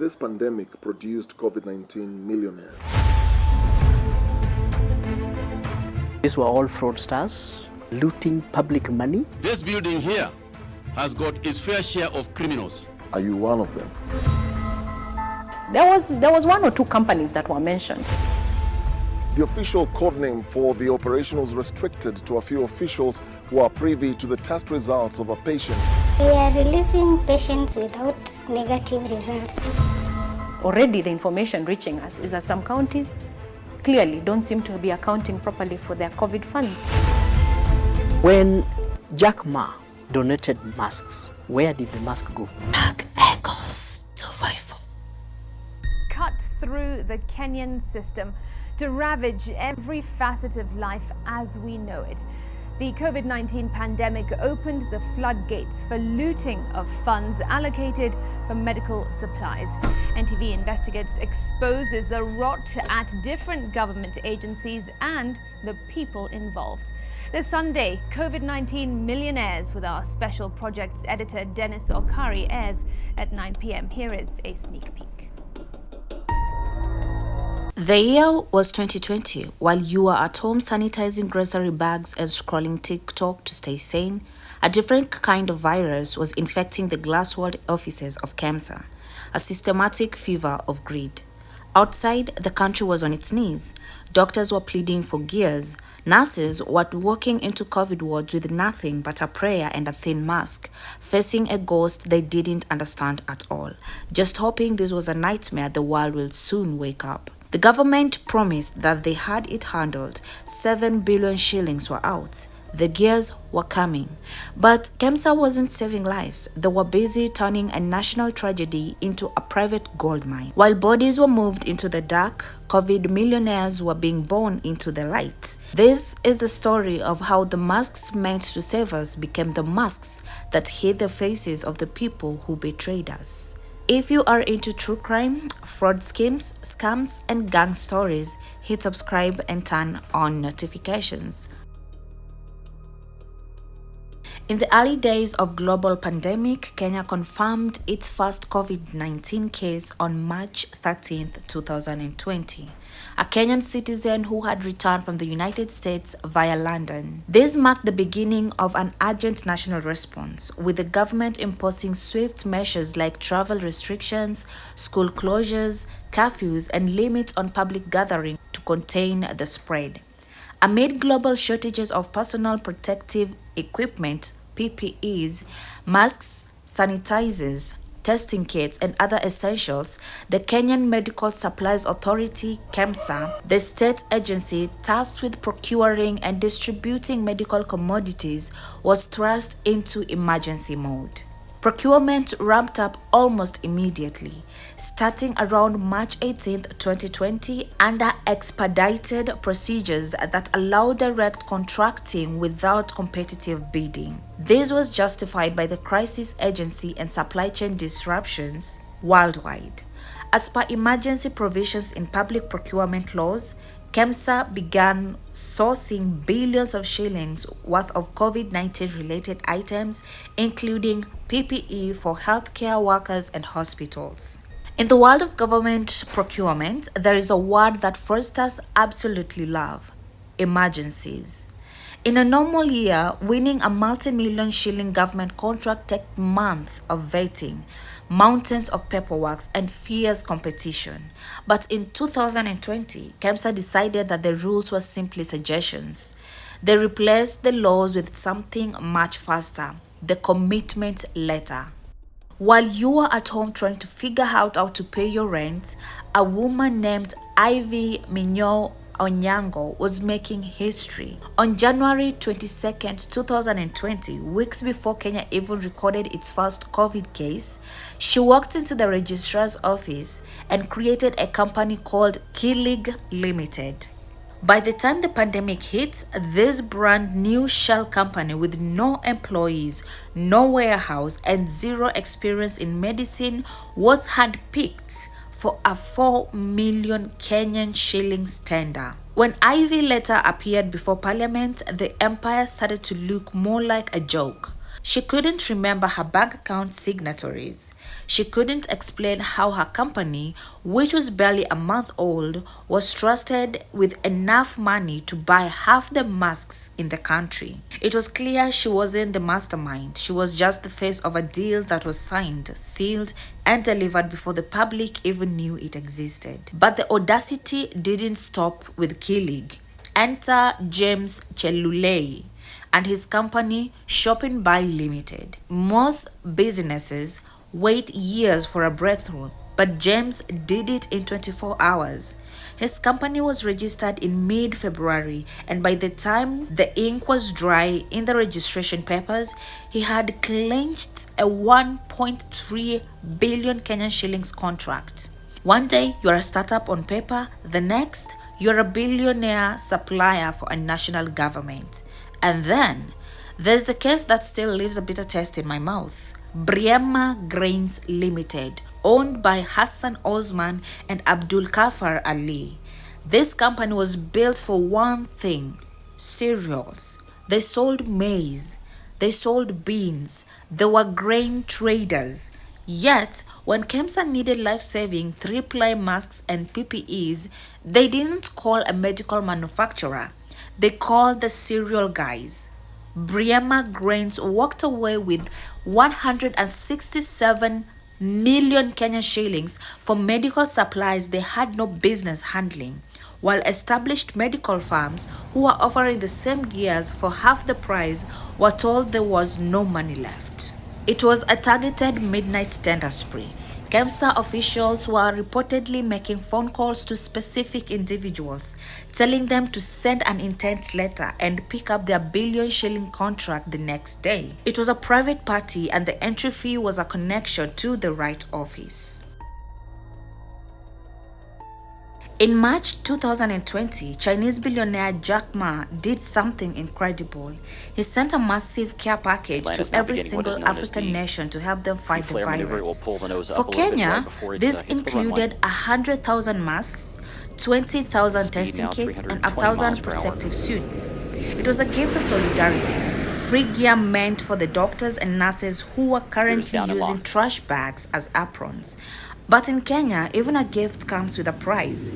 this pandemic produced COVID-19 millionaires. These were all fraudsters looting public money. This building here has got its fair share of criminals. Are you one of them? There was one or two companies that were mentioned. The official code name for the operation was restricted to a few officials who are privy to the test results of a patient. We are releasing patients without negative results. Already the information reaching us is that some counties clearly don't seem to be accounting properly for their COVID funds. When Jack Ma donated masks, where did the mask go? Back echoes 254. Cut through the Kenyan system to ravage every facet of life as we know it. The COVID-19 pandemic opened the floodgates for looting of funds allocated for medical supplies. NTV Investigative exposes the rot at different government agencies and the people involved. This Sunday, COVID-19 Millionaires with our special projects editor Dennis Okari airs at 9 p.m. Here is a sneak peek. The year was 2020. While you were at home sanitizing grocery bags and scrolling TikTok to stay sane, a different kind of virus was infecting the glass-walled offices of KEMSA, a systematic fever of greed. Outside, the country was on its knees. Doctors were pleading for gears. Nurses were walking into COVID wards with nothing but a prayer and a thin mask, facing a ghost they didn't understand at all, just hoping this was a nightmare the world will soon wake up. The government promised that they had it handled. 7 billion shillings were out. The gears were coming. But KEMSA wasn't saving lives. They were busy turning a national tragedy into a private goldmine. While bodies were moved into the dark, COVID millionaires were being born into the light. This is the story of how the masks meant to save us became the masks that hid the faces of the people who betrayed us. If you are into true crime, fraud schemes, scams, and gang stories, hit subscribe and turn on notifications. In the early days of global pandemic, Kenya confirmed its first COVID-19 case on March 13, 2020. A Kenyan citizen who had returned from the United States via London. This marked the beginning of an urgent national response, with the government imposing swift measures like travel restrictions, school closures, curfews, and limits on public gathering to contain the spread. Amid global shortages of personal protective equipment, PPEs, masks, sanitizers, testing kits, and other essentials, the Kenyan Medical Supplies Authority, KEMSA, the state agency tasked with procuring and distributing medical commodities, was thrust into emergency mode. Procurement ramped up almost immediately, starting around March 18, 2020, under expedited procedures that allowed direct contracting without competitive bidding. This was justified by the crisis agency and supply chain disruptions worldwide. As per emergency provisions in public procurement laws, KEMSA began sourcing billions of shillings worth of COVID-19 related items, including PPE for healthcare workers and hospitals. In the world of government procurement, there is a word that fraudsters absolutely love: emergencies. In a normal year, winning a multi-million shilling government contract takes months of vetting, mountains of paperwork, and fierce competition. But in 2020, KEMSA decided that the rules were simply suggestions. They replaced the laws with something much faster: the commitment letter. While you were at home trying to figure out how to pay your rent, a woman named Ivy Minyo Onyango was making history. On January 22, 2020, weeks before Kenya even recorded its first COVID case, she walked into the registrar's office and created a company called KELIG Limited. By the time the pandemic hit, this brand new shell company with no employees, no warehouse, and zero experience in medicine was handpicked for a 4 million Kenyan shillings tender. When Ivy later appeared before Parliament, the empire started to look more like a joke. She couldn't remember her bank account signatories. She couldn't explain how her company, which was barely a month old, was trusted with enough money to buy half the masks in the country. It was clear she wasn't the mastermind. She was just the face of a deal that was signed, sealed, and delivered before the public even knew it existed. But the audacity didn't stop with Kilig. Enter James Chelulei and his company Shopping Buy Limited. Most businesses wait years for a breakthrough, but James did it in 24 hours. His company was registered in mid-February, and by the time the ink was dry in the registration papers, he had clinched a 1.3 billion Kenyan shillings contract. One day, you're a startup on paper, the next, you're a billionaire supplier for a national government. And then, there's the case that still leaves a bitter taste in my mouth. Briema Grains Limited, owned by Hassan Osman and Abdul Kafar Ali. This company was built for one thing: cereals. They sold maize. They sold beans. They were grain traders. Yet, when KEMSA needed life-saving 3-ply masks and PPEs, they didn't call a medical manufacturer. They called the cereal guys. Briema Grains walked away with 167 million Kenyan shillings for medical supplies they had no business handling, while established medical firms who were offering the same gears for half the price were told there was no money left. It was a targeted midnight tender spree. KEMSA officials were reportedly making phone calls to specific individuals, telling them to send an intent letter and pick up their billion-shilling contract the next day. It was a private party, and the entry fee was a connection to the right office. In March 2020, Chinese billionaire Jack Ma did something incredible. He sent a massive care package to every single African nation to help them fight the virus. For Kenya, this included 100,000 masks, 20,000 testing kits, and 1,000 protective suits. It was a gift of solidarity. Free gear meant for the doctors and nurses who were currently using trash bags as aprons. But in Kenya, even a gift comes with a price.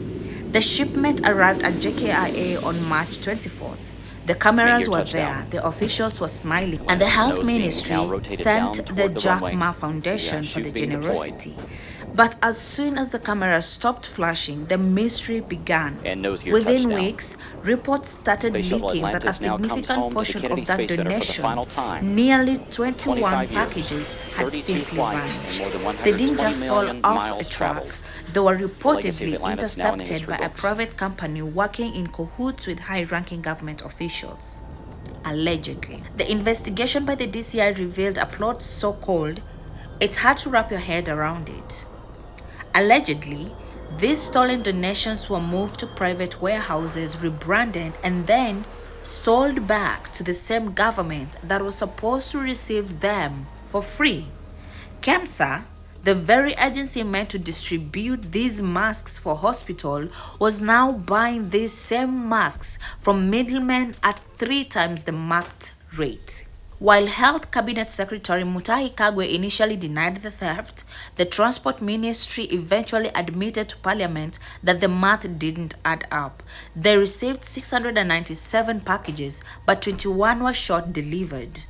The shipment arrived at JKIA on March 24th. The cameras were there, the officials were smiling, and the health ministry thanked the Jack Ma Foundation for the generosity. But as soon as the cameras stopped flashing, the mystery began. Within weeks, reports started leaking that a significant portion of that donation, nearly 21 packages, had simply vanished. They didn't just fall off a truck. They were reportedly intercepted by a private company working in cahoots with high-ranking government officials. Allegedly. The investigation by the DCI revealed a plot so cold, it's hard to wrap your head around it. Allegedly, these stolen donations were moved to private warehouses, rebranded, and then sold back to the same government that was supposed to receive them for free. KEMSA, the very agency meant to distribute these masks for hospital, was now buying these same masks from middlemen at 3 times the marked rate. While Health Cabinet Secretary Mutahi Kagwe initially denied the theft, the Transport Ministry eventually admitted to Parliament that the math didn't add up. They received 697 packages, but 21 were short delivered.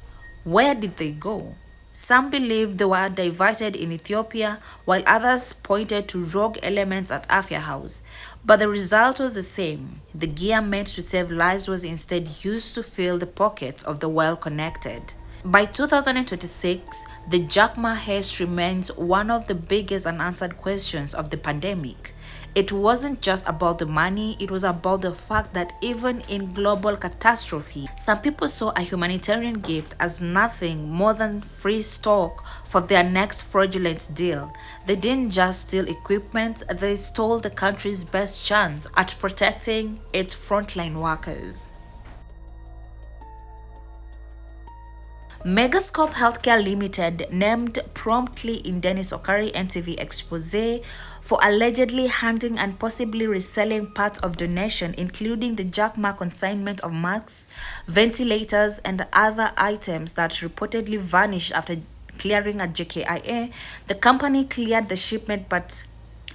Where did they go? Some believed they were diverted in Ethiopia, while others pointed to rogue elements at Afya House. But the result was the same. The gear meant to save lives was instead used to fill the pockets of the well-connected. By 2026, the Jack Ma case remains one of the biggest unanswered questions of the pandemic. It wasn't just about the money, it was about the fact that even in global catastrophe, some people saw a humanitarian gift as nothing more than free stock for their next fraudulent deal. They didn't just steal equipment, they stole the country's best chance at protecting its frontline workers. Megascope Healthcare Limited named promptly in Dennis Okari NTV expose for allegedly handing and possibly reselling parts of donation, including the Jack Ma consignment of masks, ventilators, and other items that reportedly vanished after clearing at JKIA. The company cleared the shipment but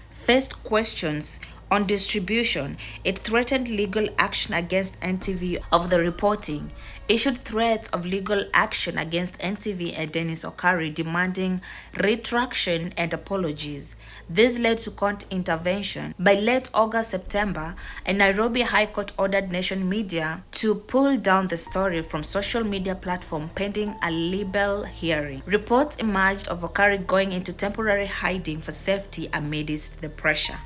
faced questions on distribution. It threatened legal action against NTV of the reporting, issued threats of legal action against NTV and Dennis Okari demanding retraction and apologies. This led to court intervention. By late August-September, a Nairobi High Court ordered Nation Media to pull down the story from social media platform pending a libel hearing. Reports emerged of Okari going into temporary hiding for safety amidst the pressure.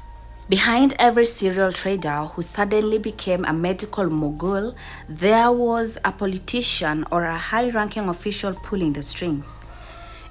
Behind every serial trader who suddenly became a medical mogul, there was a politician or a high-ranking official pulling the strings.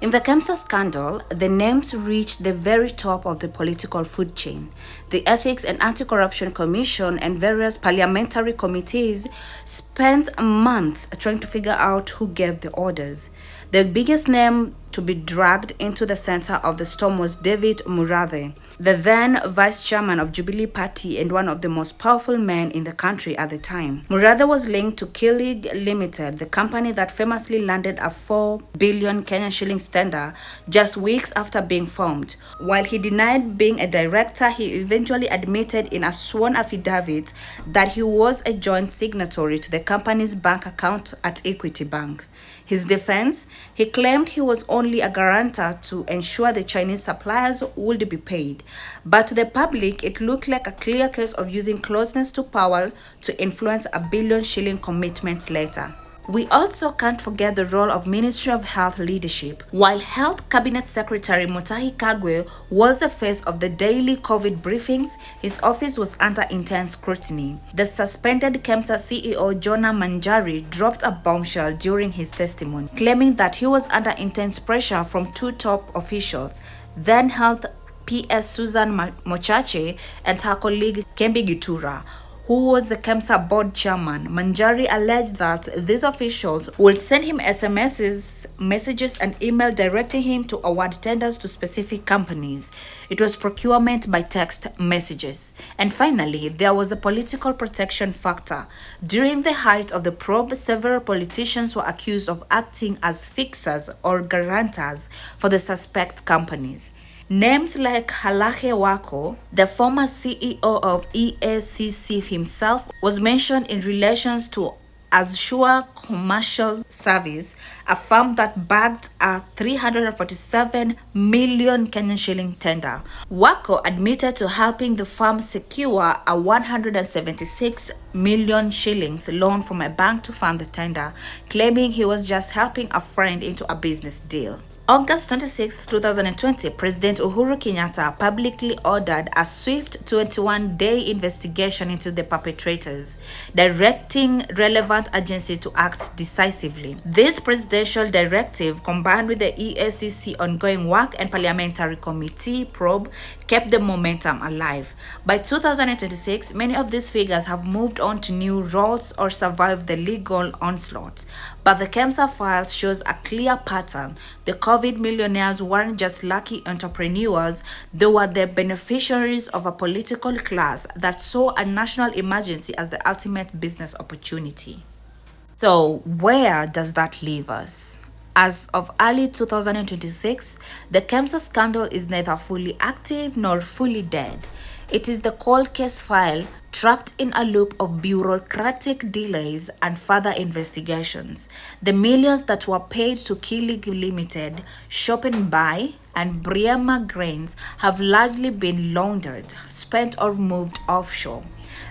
In the KEMSA scandal, the names reached the very top of the political food chain. The Ethics and Anti-Corruption Commission and various parliamentary committees spent months trying to figure out who gave the orders. The biggest name to be dragged into the center of the storm was David Murathe, the then vice chairman of Jubilee Party and one of the most powerful men in the country at the time. Murathe was linked to Killig Limited, the company that famously landed a 4 billion Kenyan shillings tender just weeks after being formed. While he denied being a director, he eventually admitted in a sworn affidavit that he was a joint signatory to the company's bank account at Equity Bank. His defense, he claimed he was only a guarantor to ensure the Chinese suppliers would be paid. But to the public, it looked like a clear case of using closeness to power to influence a 1 billion shilling commitment later. We also can't forget the role of Ministry of Health leadership. While Health Cabinet Secretary Mutahi Kagwe was the face of the daily COVID briefings, his office was under intense scrutiny. The suspended KEMSA CEO Jonah Manjari dropped a bombshell during his testimony, claiming that he was under intense pressure from two top officials, then Health PS Susan Mochache and her colleague Kembi Gitura, who was the KEMSA board chairman. Manjari alleged that these officials would send him SMSs, messages, and email directing him to award tenders to specific companies. It was procurement by text messages. And finally, there was the political protection factor. During the height of the probe, several politicians were accused of acting as fixers or guarantors for the suspect companies. Names like Halahe Wako, the former CEO of EACC himself, was mentioned in relations to Azure Commercial Service, a firm that bagged a 347 million Kenyan shilling tender. Wako admitted to helping the firm secure a 176 million shillings loan from a bank to fund the tender, claiming he was just helping a friend into a business deal. August 26, 2020, President Uhuru Kenyatta publicly ordered a swift 21-day investigation into the perpetrators, directing relevant agencies to act decisively. This presidential directive, combined with the EACC ongoing work and parliamentary committee probe, kept the momentum alive. By 2026, many of these figures have moved on to new roles or survived the legal onslaught. But the KEMSA files shows a clear pattern. The COVID millionaires weren't just lucky entrepreneurs, they were the beneficiaries of a political class that saw a national emergency as the ultimate business opportunity. So where does that leave us? As of early 2026, the KEMSA scandal is neither fully active nor fully dead. It is the cold case file trapped in a loop of bureaucratic delays and further investigations. The millions that were paid to Killig Limited, Shopping Buy, and Briema Grains have largely been laundered, spent or moved offshore.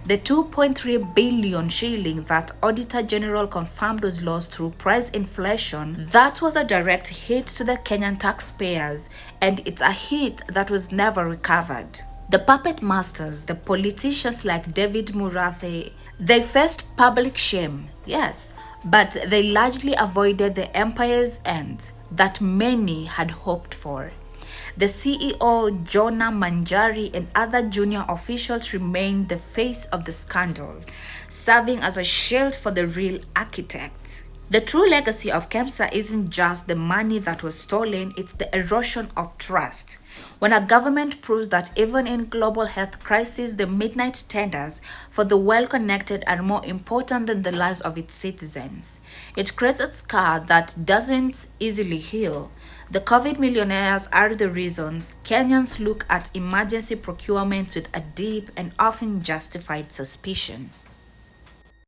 The 2.3 billion shilling that Auditor General confirmed was lost through price inflation, that was a direct hit to the Kenyan taxpayers, and it's a hit that was never recovered. The puppet masters, the politicians like David Murathe, they faced public shame, yes, but they largely avoided the empire's end that many had hoped for. The CEO, Jonah Manjari, and other junior officials remained the face of the scandal, serving as a shield for the real architects. The true legacy of KEMSA isn't just the money that was stolen, it's the erosion of trust. When a government proves that even in global health crisis, the midnight tenders for the well-connected are more important than the lives of its citizens, it creates a scar that doesn't easily heal. The COVID millionaires are the reasons Kenyans look at emergency procurements with a deep and often justified suspicion.